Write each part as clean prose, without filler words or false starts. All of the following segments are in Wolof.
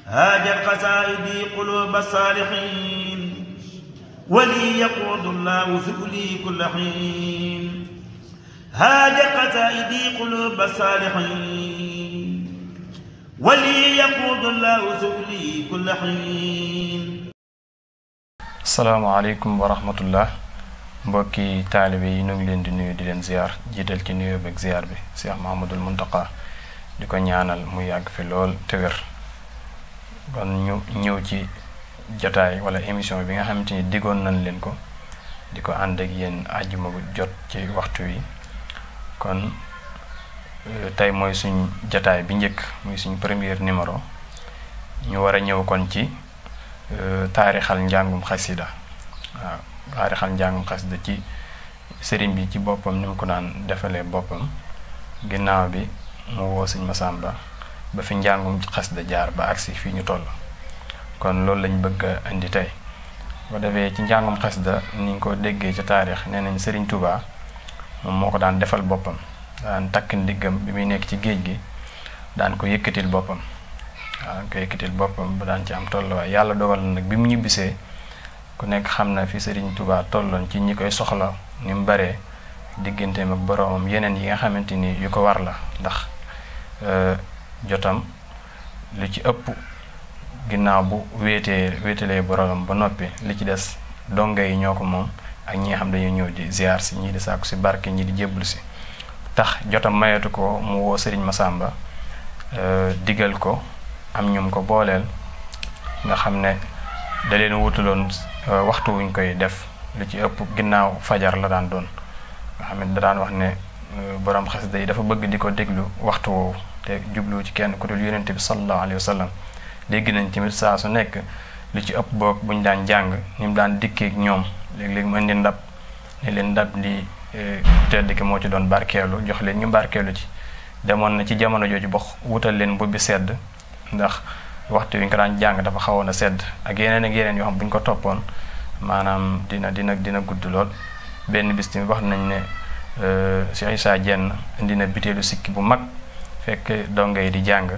هاجت قصائدي قلوب الصالحين ولي يقود الله ذكلي كل حين هاجت قصائدي قلوب الصالحين ولي يقود الله ذكلي كل حين. asalaamaaleykum wa rahmatullah mbokki taalibe yi ñu ngi leen di nuyu di leen ziar jiital ci nuyu beeg ziar bi Cheikh Mahamadul Muntaqa di ko ñaanal mu yàgg fi lool te wér. kon ñu ñëw ci jotaay wala émission bi nga xamante ni diggoon nañ leen ko di ko ànd ak yéen àjjuma bu jot ci waxtu wi kon tey mooy suñ jotaay bi njëkk muy suñ premier numéro ñu war a ñëw kon ci taarixal njàngum xasida waaw taarixal njàngum xasida ci sëriñ bi ci boppam ni mu ko daan defalee boppam ginnaaw bi mu woo sëñ Masamba ba fi njàngum xasida jaar ba agsi fii ñu toll kon loolu lañ bëgg a indi tey boo defee ci njàngum xasida ni nga ko déggee ci taarix nee nañ Sëriñ Tuubaa moom moo ko daan defal boppam daan takk ndiggam bi muy nekk ci géej gi daan ko yëkkatil boppam daan ko yëkkatil boppam ba daan ci am tolluwaay yàlla dogal na nag bi mu ñibbisee ku nekk xam na fi Sëriñ Tuubaa tolloon ci ñi koy soxla ni mu baree digganteem ak boroomam yeneen yi nga xamante ni yu ko war la ndax jotam lu ci ëpp ginnaaw bu wéetalee boroomam ba noppi li ci des donga yi ñoo ko moom ak ñi nga xam dañuy ñëw di ziar si ñii di sàkku si barke ñii di jébblu si tax jotam mayatu ko mu woo Sëriñ Masamba digal ko am ñum ko booleel nga xam ne da leen wutaloon waxtu wuñ koy def lu ci ëpp ginnaaw fajar la daan doon nga xam ne da daan wax ne borom xasida yi dafa bëgg di ko déglu waxtu woowu te jublu ci kenn ku dul yonent bi sallallahu alayhi wa sallam dégg nañ tamit saa su nekk lu ci ëpp boog buñ daan jàng ni mu daan dikkee ak ñoom léeg-léeg mu indi ndab ne leen ndab li tedd ki moo ci doon barkeelu jox leen ñu barkeelu ci demoon na ci jamono jooju ba wutal leen mbubbi sedd ndax waxtu wi nga ko daan jàng dafa xawoon a sedd ak yeneen yoo xam bu ñu ko toppoon maanaam dina gudd lool. benn bis tamit wax nañ ne Cheikh Issa Diène indi na biteelu sikki bu mag fekk donga yi di jàng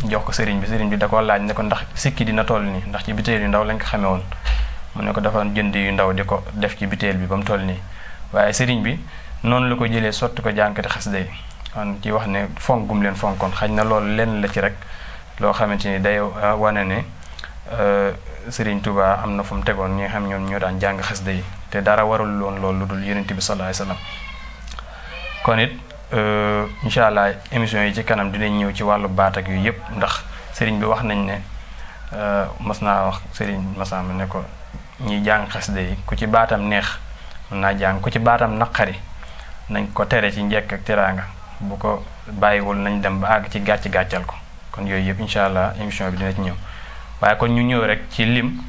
jox ko sëriñ bi da ko laaj ne ko ndax sikki dina toll nii ndax ci biteel yu ndaw lañ ko xamee woon mu ne ko dafa jënd yu ndaw di ko def ci biteel bi ba mu toll nii waaye sëriñ bi noonu la ko jëlee sotti ko jànkati xasida yi kon ci wax ne fonk gum leen fonkoon xañ na loolu lenn la ci rek loo xamante ni day wane ne Sëriñ Tuubaa am na fu mu tegoon ñi nga xam ñoom ñoo daan jàng xasida yi te dara warul loon loolu lu dul Yonent bi sallallahu alayhi wa sallam kon it incha allah émission yi ci kanam dinañ ñëw ci wàllu baat ak yu yëpp ndax sëriñ bi wax nañ ne mas naa wax sëriñ Masamba ne ko ñiy jàng xasida yi ku ci baatam neex mën naa jàng ku ci baatam naqari nañ ko tere ci njekk ak teraanga bu ko bàyyiwul nañ dem ba àgg ci gàccal ko kon yooyu yëpp incha allah émission bi dina ci ñëw waaye kon ñu ñëw rek ci lim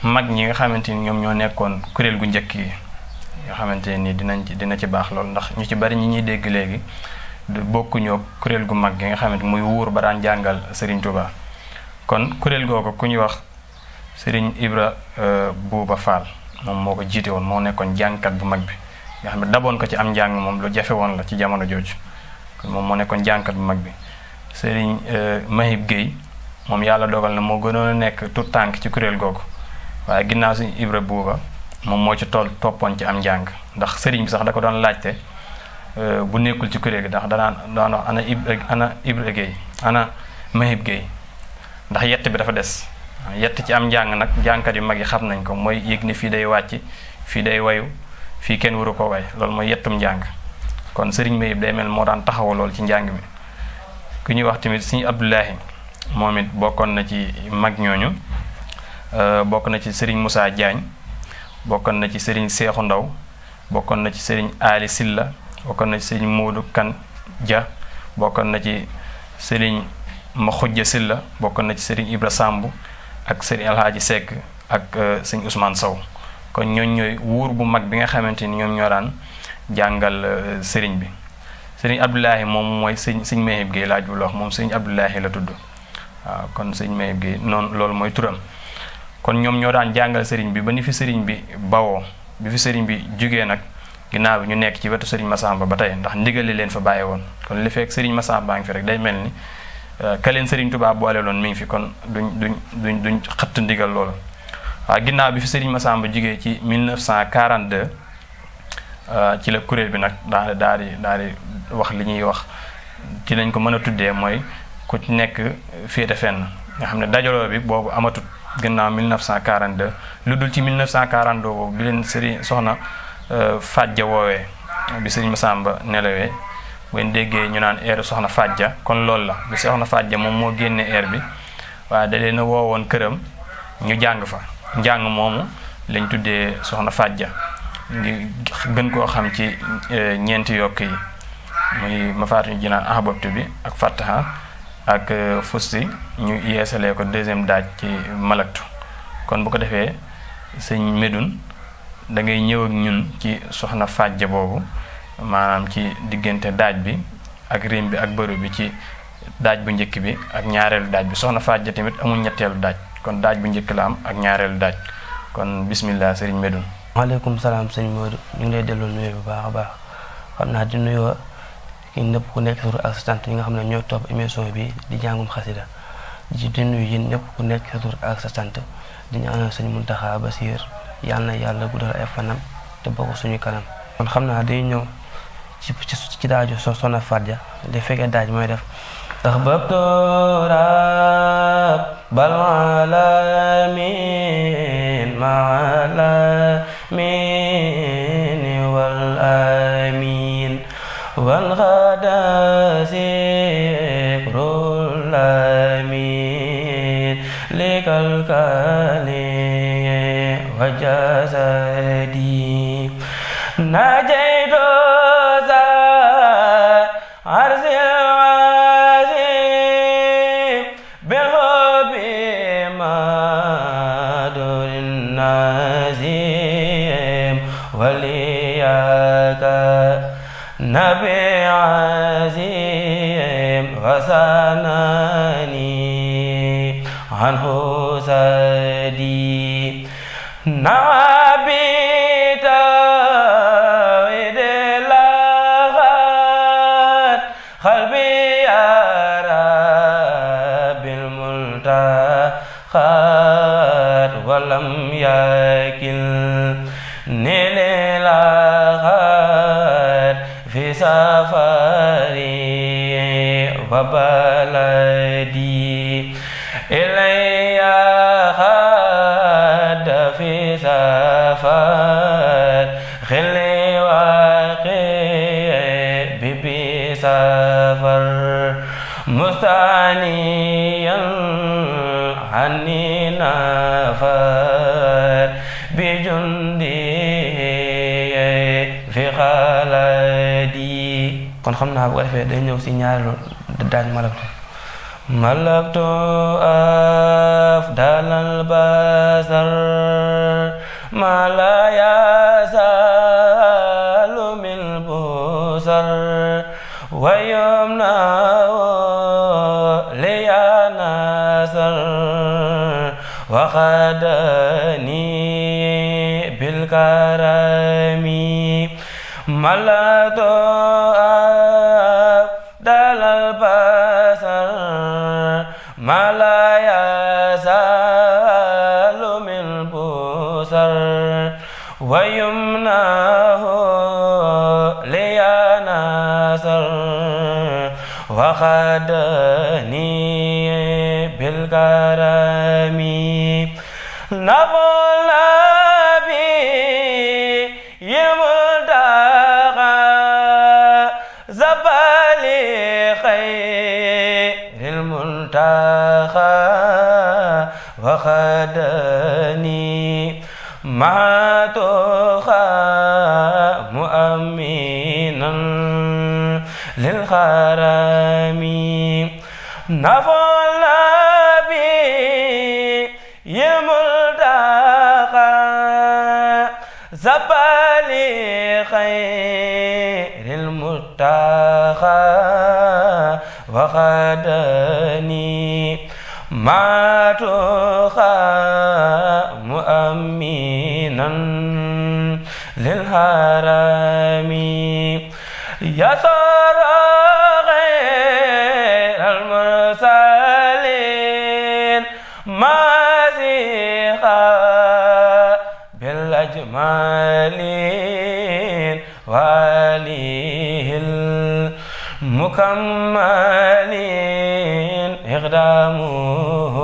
mag ñi nga xamante ni ñoom ñoo nekkoon kuréel gu njëkk yi nga xamante ni dina ci baax lool ndax ñu ci bari ñi ñuy dégg léegi bokkuñoo kuréel gu mag gi nga xamante muy wuur ba daan jàngal Serigne Touba kon kuréel googu ku ñuy wax Serigne Ibra Buuba Fall moom moo ko jiite woon moo nekkoon jàngkat bu mag bi nga xam ne daboon ko ci am njàng moom lu jafe woon la ci jamono jooju kon moom moo nekkoon jàngkat bu mag bi Serigne Mahib Guèye moom yàlla dogal na moo gënoon a nekk tout tànk ci kuréel googu waaye ginnaaw Serigne Ibra Buuba moom moo ci toppoon ci am njàng ndax sëriñ bi sax da ko doon laajte bu nekkul ci kuréel gi ndax daan wax ana Ibra Guèye ana Mahib Guèye ndax yett bi dafa des yett ci am njàng nag jàngkat yu mag yi xam nañ ko mooy yëg ni fii day wàcc fii day wayu fii kenn waru ko way loolu mooy yettum njàng kon sëriñ Mahib day mel moo daan taxawu lool ci njàng mi ku ñuy wax tamit Sëriñ Abdoulahi moom it bokkoon na ci mag ñooñu bokk na ci sëriñ Moussa Diagne bokkoon na ci sëriñ Seexu Ndaw bokkoon na ci sëriñ Ali Silla bokkoon na ci sëriñ Moodu Kan Dia bokkoon na ci sëriñ Maxujja Silla bokkoon na ci sëriñ Ibra Samb ak sëriñ Alhaaji Seck ak sëriñ Ousmane Sow kon ñooñ ñooy wuur bu mag bi nga xamante ni ñoom ñoo daan jàngal sëriñ bi sëriñ Abdoulahi moom mooy sëriñ Mahib Guèye laaj bu la wax moom sëriñ Abdoulahi la tudd waaw kon sëriñ Mahib Guèye noonu loolu mooy turam kon ñoom ñoo daan jàngal sëriñ bi ba ni fi sëriñ bi bawoo bi fi sëriñ bi jugee nag ginnaaw bi ñu nekk ci wetu sëriñ Masamba ba tey ndax ndigal li leen fa bàyyi woon kon li fekk sëriñ Masamba ngi fi rek day mel ni ka leen Serigne Touba boole loon mi ngi fi kon duñ xëtt ndigal loolu. waaw ginnaaw bi fi Serigne Massamba jugee ci 1942 ci la kuréel bi nag daal di wax li ñuy wax ci lañ ko mën a tuddee mooy ku ci nekk féete fenn nga xam ne dajaloo bi boobu amatut ginnaaw 1942 lu dul ci 1942 boobu bi leen Serigne soxna Fadja woowee bi Serigne Massamba nelawee ngeen déggee ñu naan air soxna Fadja kon loolu la bi soxna Fadja moom moo génnee air bi waaye da leen a woowoon këram ñu jàng fa njàng moomu lañ tuddee soxna Fadja ngi gën koo xam ci ñeenti yokk yi muy mafaatuñu jinaan ahbabtu bi ak fataha ak fusti ñu yeesalee ko deuxième daaj ci malaktu kon bu ko defee sëñ Medoune da ngay ñëw ak ñun ci soxna Fadja boobu maanaam ci diggante daaj bi ak rim bi ak bëru bi ci daaj bu njëkk bi ak ñaareelu daaj bi soxna Fadja tamit amul ñetteelu daaj kon daaj bu njëkk la am ak ñaareelu daaj kon bismillah sëriñ Medoune. waaleykum salaam sëñ Modou ñu ngi lay delloo nuyoo bu baax a baax xam naa di nuyoo ki ñëpp ku nekk tur ak sa sant yi nga xam ne ñoo topp émission bi di jàngum xasida di nuyu yéen ñëpp ku nekk sa tur ak sa sant di ñaanal sëñ Muntaxa Basiir yal na yàlla guddal ay fanam te bokk suñu kanam. kon xam naa day ñëw ci daaju soxna Fadja di fekkee daaj mooy def ahbabtu rabbal alamin ma'alamin wal amin wal ghada zikrul amin likal kali wa jasadi najaytu نبي عظيم وسناني عنه سدي نبي تويد لغات قلبي يا رب الملتقات ولم يكلني في سفري وبلدي إلي خد في سفر خلي وقي بسفر مستعنيا عني نفر بجندي في خلدي kon xam naa bu ko defee day ñëw si ñaareelu daaj malaktu afdalal basar ma la yasalu min busar wa yumna liya nasar wa khadani bil karami malaktu dalal basar ma la yazalu min busar wa yumnahu liya nasar wa khadani bil karami وخدني ما تخا مؤمنا للخرام نفل بي يملتقى زبالي خير المتقى وخدني ما تخا مؤمنا للحرام يسر غير المرسل ماسخا بالأجمال وآله المكمل إقدامه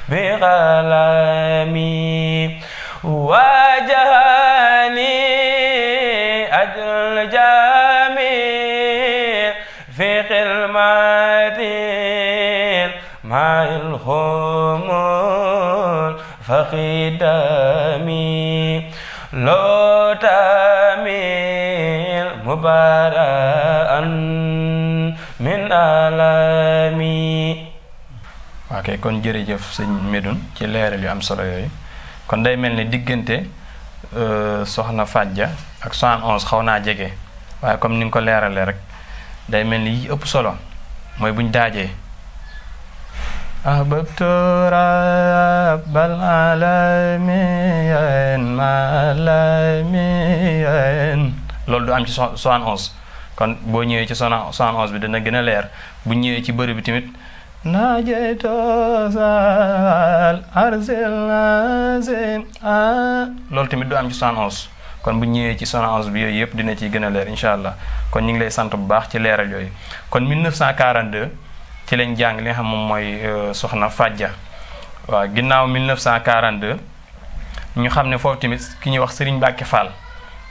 بغلامي وجهني أجر الجميل في خدمة مع الخمول فخدمي لو تميل مبارأ من ألمي. ok kon jërëjëf sëñ Medoune ci leeral yu am solo yooyu kon day mel ni diggante soxna Fadja ak 71 xaw naa jege waaye comme ni nga ko leeralee rek day mel ni yi ëpp solo mooy buñ daajee ahbabtu rabbal alamin malamiin loolu du am ci 71 kon boo ñëwee ci 71 bi dana gën a leer bu ñëwee ci bërëb bi tamit najeyto sal arsil nazim loolu tamit du am ci 71 kon bu ñëwee ci 71 bi yooyu yëpp dina ciy gën a leer incha allah kon ñu ngi lay sant bu baax ci leeral yooyu kon 1942 ci lañ jàng li nga xam moom mooy soxna Fadja waaw ginnaaw 1942 ñu xam ne foofu tamit ki ñuy wax Serigne Mbacke Fall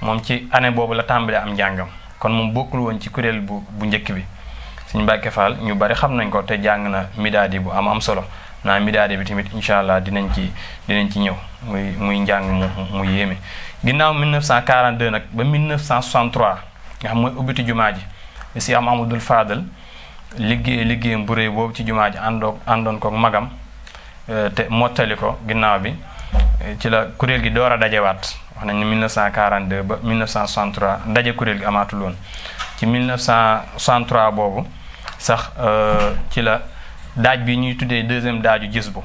moom ci année boobu la tàmbalee am njàngam kon moom bokkul woon ci kuréel bu njëkk bi Serigne Mbacke Fall ñu bari xam nañ ko te jàng na midaadi bu am solo naa midaadi bi tamit incha allah dinañ ci ñëw muy njàng mu yéeme ginnaaw 1942 nag ba 1963 nga xam mooy ubbiti jumaa ji si am Amadou Fadal liggéeyam bu réy boobu ci jumaa ji àndoon ko magam te mottali ko ginnaaw bi ci la kuréel gi door a dajewaat wax nañ ne 1942 ba 1963 daje kuréel gi amaatul woon ci 1963 boobu sax ci la daaj bi ñuy tuddee deuxième daaju gis bu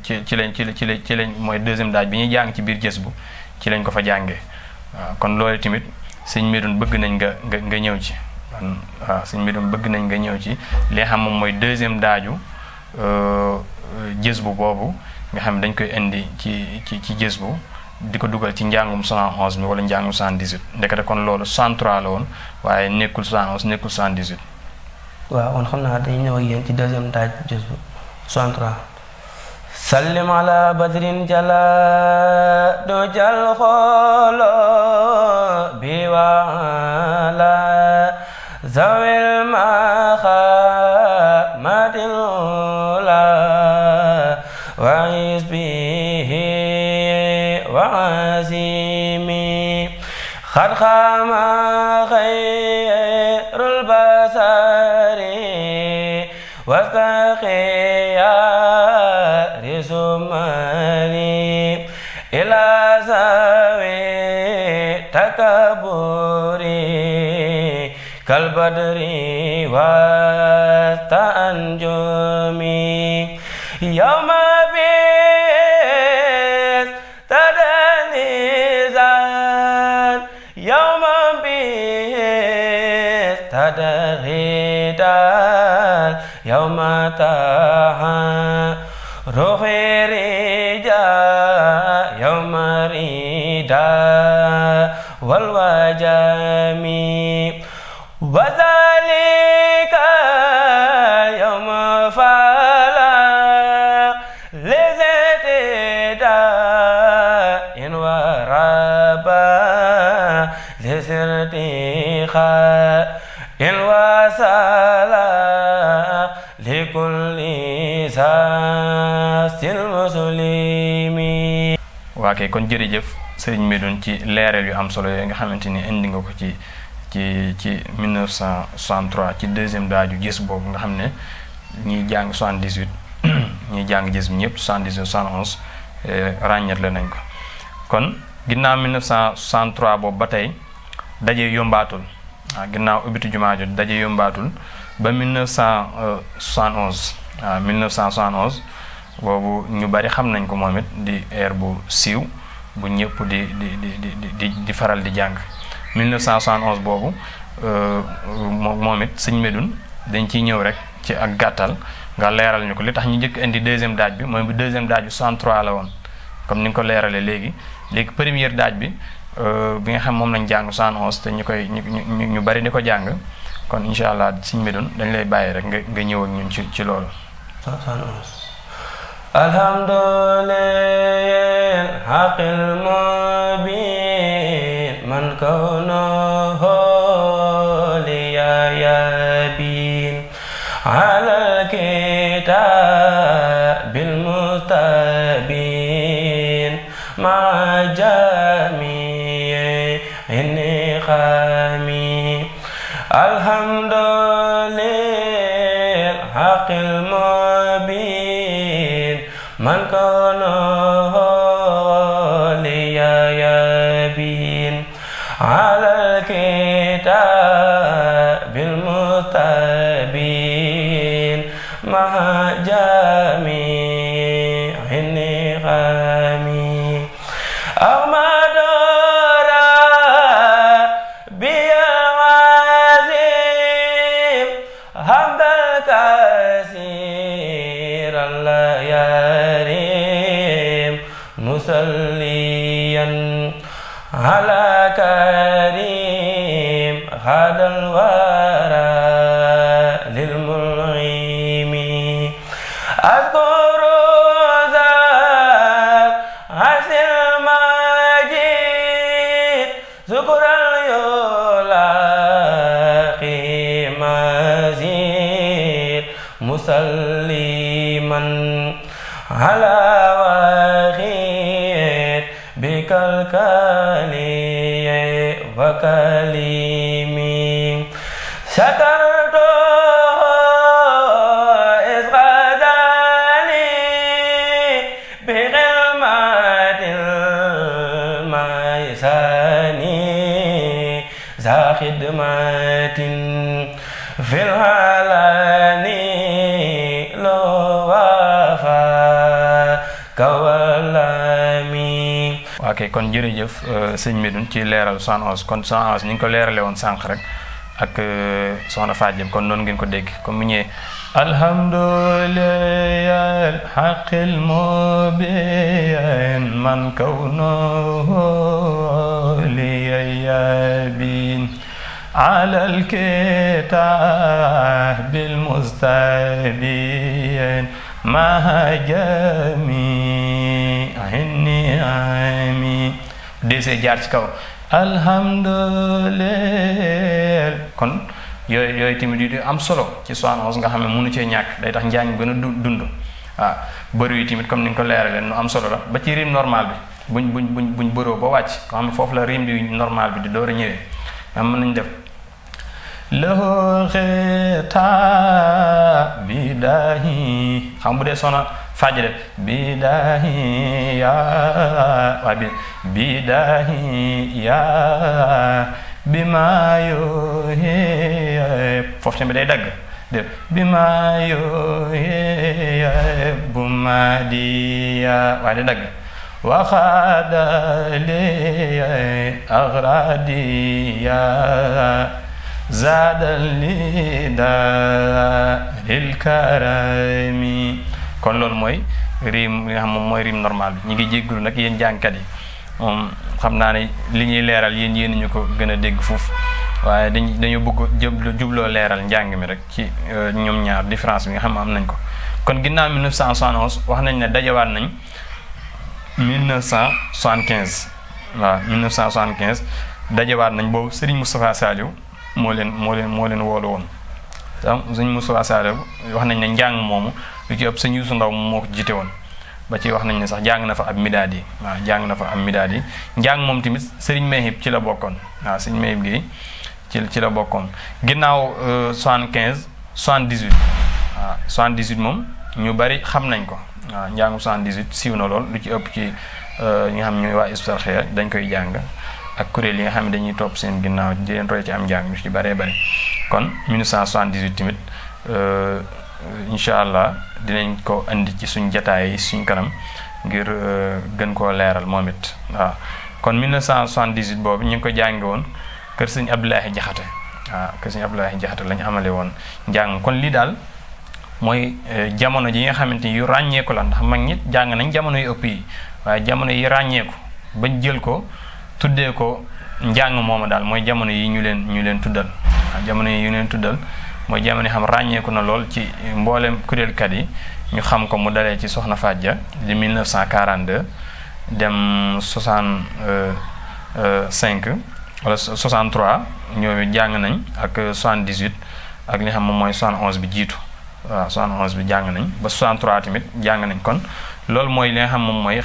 ci lañ mooy deuxième daaj bi ñuy jàng ci biir gis bu ci lañ ko fa jàngee waaw kon loolu tamit sëñ Medoune bëgg nañ nga ñëw ci waaw sëñ Medoune bëgg nañ nga ñëw ci li nga xam moom mooy deuxième daaju gis bu boobu nga xam dañ koy indi ci gis bu di ko dugal ci njàngum 71 mi wala njàngum 78 ndekete kon loolu 63 la woon waaye nekkul 71 nekkul 78. waaw kon xam naa dañuy ñëw ak yéen ci deuxième daaj gis bu 63. sallim ala badrin jala do jal xolo bi wala zawil maxa matil la wa isbihi wa azimi xad xama xayrul basari wastaqiya risumani ila zawi takaburi kalbadri wa ta'anjumi yawma bis tadanizan yawma bis tadghidan yawma taha ruhi rija yawma rida wal wajami wazalika yawma fala lezetida in waraba lezertiha in wasala likulli sasil muslimi. waa kay kon jërëjëf Serigne Medoune ci leeral yu am solo yooyu nga xamante ni indi nga ko ci 1963 ci deuxième daaju gis boobu nga xam ne ñiy jàng 78 ñiy jàng gis bi ñëpp 78 71 ràññat la nañ ko kon ginnaaw 1963 boobu ba tey daje yombaatul waaw ginnaaw ubbitu jumaa ji daje yombaatul ba 1971 waaw 1971 boobu ñu bari xam nañ ko moom it di air bu siiw bu ñëpp di faral di jàng 1971 boobu moom it sëñ Medoune dañ ciy ñëw rek ci ak gàttal nga leeral ñu ko li tax ñu njëkk indi deuxième daaj bi mooy bu deuxième daaj bi 63 la woon comme ni nga ko leeralee léegi première daaj bi bi nga xam moom lañ jàng 71 te ñu bari di ko jàng kon incha allah Sëñ Medoune dañ lay bàyyi rek nga ñëw ak ñun ci loolu. 71 alhamdulillah haqqil mubin man kawnahu liyabin ala kitabil mustabin ma jami'i niqami alhamdulillah haqqil mubin man kawnahu liyabin ala kitabil mustabin ma jami'i niqami ahmadu rabbiyal azim hamdal kasiran la yarim musalliyan ala karim hadal wara lil mulimi azkuru zal hasil majid zukral yulaqi mazid musalliman ala wahid bikal kali wa kalimi syakartu isqadali bi khidmatil maisani za khidmatin fil halani lo wafa kawalami. ok kon jërëjëf Sëñ Medoune ci leeral 71 kon 71 ni nga ko leerale woon sànq rek ak soxna Fadjem kon noonu ngeen ko dégg comme mu ñëwee alhamdulillah haqqil mubin man kawnahu liyabin ala alkitabil mustabin ma jami'i ni'ami dese jaar ci kaw alhamdulillah kon yooyu tamit yu am solo ci 71 nga xam ne mënu cee ñàkk day tax njàng gën a dund waaw bëri yi tamit comme ni nga ko leeralee nu am solo la ba ci rime normal bi buñ bëroo ba wàcc nga xam ne foofu la rime bi normal bi di door a ñëwee nga mën nañ def lahu xita bidahi xam bu dee sona fajre bidahi ya waa bidahi ya bima yuhi foofu tamit day dagg def bima yuhi bumadiya waa day dagg waxaadali agradiya zaadal lida lil karami kon loolu mooy rime li nga xam moom mooy rime normal bi ñu ngi jéggulu nag yéen jàngkat yi moom xam naa ne li ñuy leeral yéen ñu ko gën a dégg foofu waaye dañu bëgg jubloo leeral njàng mi rek ci ñoom ñaar différence bi nga xam am nañ ko kon ginnaaw 1971 wax nañ ne dajawaat nañ 1975 waaw 1975 dajawaat nañ boobu Serigne Moustapha Saliou moo leen woolu woon Serigne Moustapha Saliou wax nañ ne njàng moomu lu ci ëpp Serigne Youssou Ndaw moo ko jiite woon ba ci wax nañ ne sax jàng na fa ab midaad yi waaw jàng na fa ab midaad yi njàng moom tamit Serigne Mehib ci la bokkoon waaw Serigne Mehib Guèye ci la bokkoon ginnaaw 75 78 waaw 78 moom ñu bari xam nañ ko waaw njàngum 78 siiw na lool lu ci ëpp ci ñi nga xam ñooy waa Hizbut Tarqiyyah dañ koy jàng ak kuréel yi nga xam ne dañuy topp seen ginnaaw di leen roy ci am njàng ñu ci bëree bëri kon 1978 tamit incha allah dinañ ko indi ci suñ jataay yi suñ kanam ngir gën koo leeral moom it waaw kon 1978 boobu ñu ngi ko jàngi woon kër sëñ Abdoulaye Jaxate waaw kër sëñ Abdoulaye Jaxate lañ amale woon njàng kon lii daal mooy jamono ji nga xamante ni yu ràññeeku la ndax mag ñi jàng nañ jamono yu ëpp yi waaye jamono yi ràññeeku bañ jël ko tuddee ko njàng moomu daal mooy jamono yi ñu leen tuddal waaw jamono yi ñu leen tuddal mooy jamono yi xam ràññeeku na lool ci mboolem kuréelkat yi ñu xam ko mu dalee ci Soxna Fadja di 1942 dem 65 wala 63 ñoom jàng nañ ak 78 ak li nga xam moom mooy 71 bi jiitu waaw 71 bi jàng nañ ba 63 tamit jàng nañ kon loolu mooy li nga xam moom mooy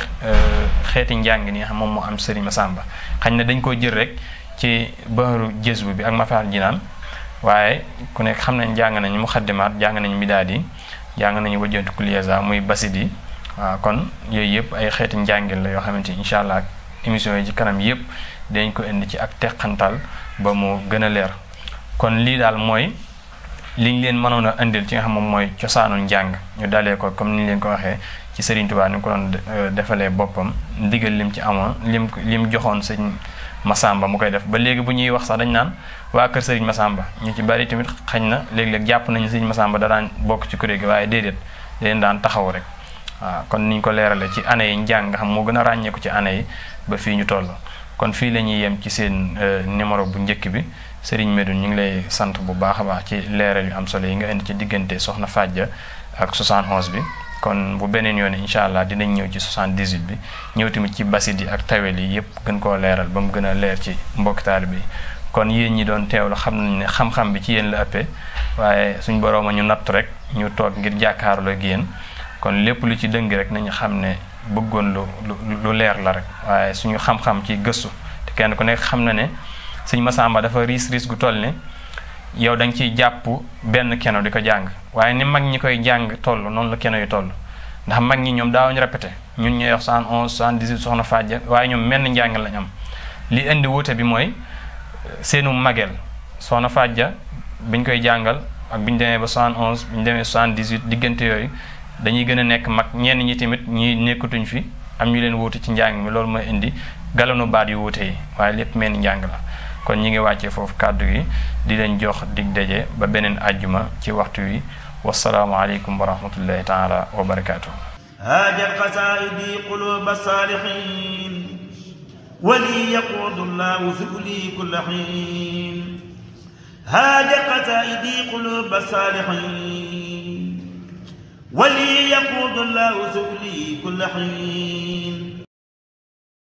xeeti njàng ni nga xam moom moo am Serigne Massamba xañ na dañ ko jël rek ci Bahru Jazbu bi ak Mafal Jinaan waaye ku nekk xam nañ jàng nañ Muxaddimaat jàng nañ Midaadi jàng nañu Wajjantu Kuliyaza muy Basidi waaw kon yooyu yëpp ay xeeti njàngil la yoo xamante ni incha allah émission yi ci kanam yëpp dañ ko indi ci ak teqantal ba mu gën a leer kon lii daal mooy liñ leen mënoon a indil ci nga xam moom mooy cosaanu njàng ñu dalee ko comme ni leen ko waxee ci Serigne Touba ni ko doon defalee boppam ndigal lim ci amoon lim joxoon sëñ Massamba mu koy def ba léegi bu ñuy wax sax dañ naan waa kër Serigne Massamba ñu ci bari tamit xañ na léeg-léeg jàpp nañu Serigne Massamba da daan bokk ci kuréel gi waaye déedéet leen daan taxaw rek waaw kon niñ ko leerale ci année yi njàng nga xam moo gën a ràññeeku ci année yi ba fii ñu toll kon fii la ñuy yem ci seen numéro bu njëkk bi Serigne Medoune ñu ngi lay sant bu baax a baax ci leeral yu am solo yi nga indi ci diggante Soxna Fadja ak 71 bi kon bu beneen yoon incha allah dinañ ñëw ci 78 bi ñëw tamit ci basidi ak tawel yi yëpp gën koo leeral ba mu gën a leer ci mbokki taalibe bi kon yéen ñi doon teewlu xam nañ ne xam-xam bi ci yéen la ëppee waaye suñ borooma ñu natt rek ñu toog ngir jàkkaarloo ak yéen kon lépp lu ci dëng rek nañu xam ne bëggoon lu leer la rek waaye suñu xam-xam ci gëstu te kenn ku nekk xam na ne sëñ Massamba dafa riis gu toll ne yow da nga ciy jàpp benn keno di ko jàng waaye ni mag ñi koy jàng toll noonu la keno yu toll ndax mag ñi ñoom daawuñu répété ñun ñuy wax 71 78 Soxna Fadja waaye ñoom menn njàng lañ am li indi wuute bi mooy seenu mageel Soxna Fadja biñ koy jàngal ak biñ demee ba 71 biñ demee 78 diggante yooyu dañuy gën a nekk mag ñenn ñi tamit ñi nekkatuñ fi am ñu leen wuute ci njàng mi loolu mooy indi galanu baat yu wuute yi waaye lépp menn njàng la kon ñi ngi wàccee foofu kàddu gi di leen jox dig daje ba beneen àjjuma ci waxtu wi wasalaamu aleykum wa rahmatullahi taala wa barakaatu. haajat qasaa'idi quluuba saalihiin wali yaquudu llaahu su'li kulla hiin haajat qasaa'idi quluuba saalihiin wali yaquudu llaahu su'li kulla hiin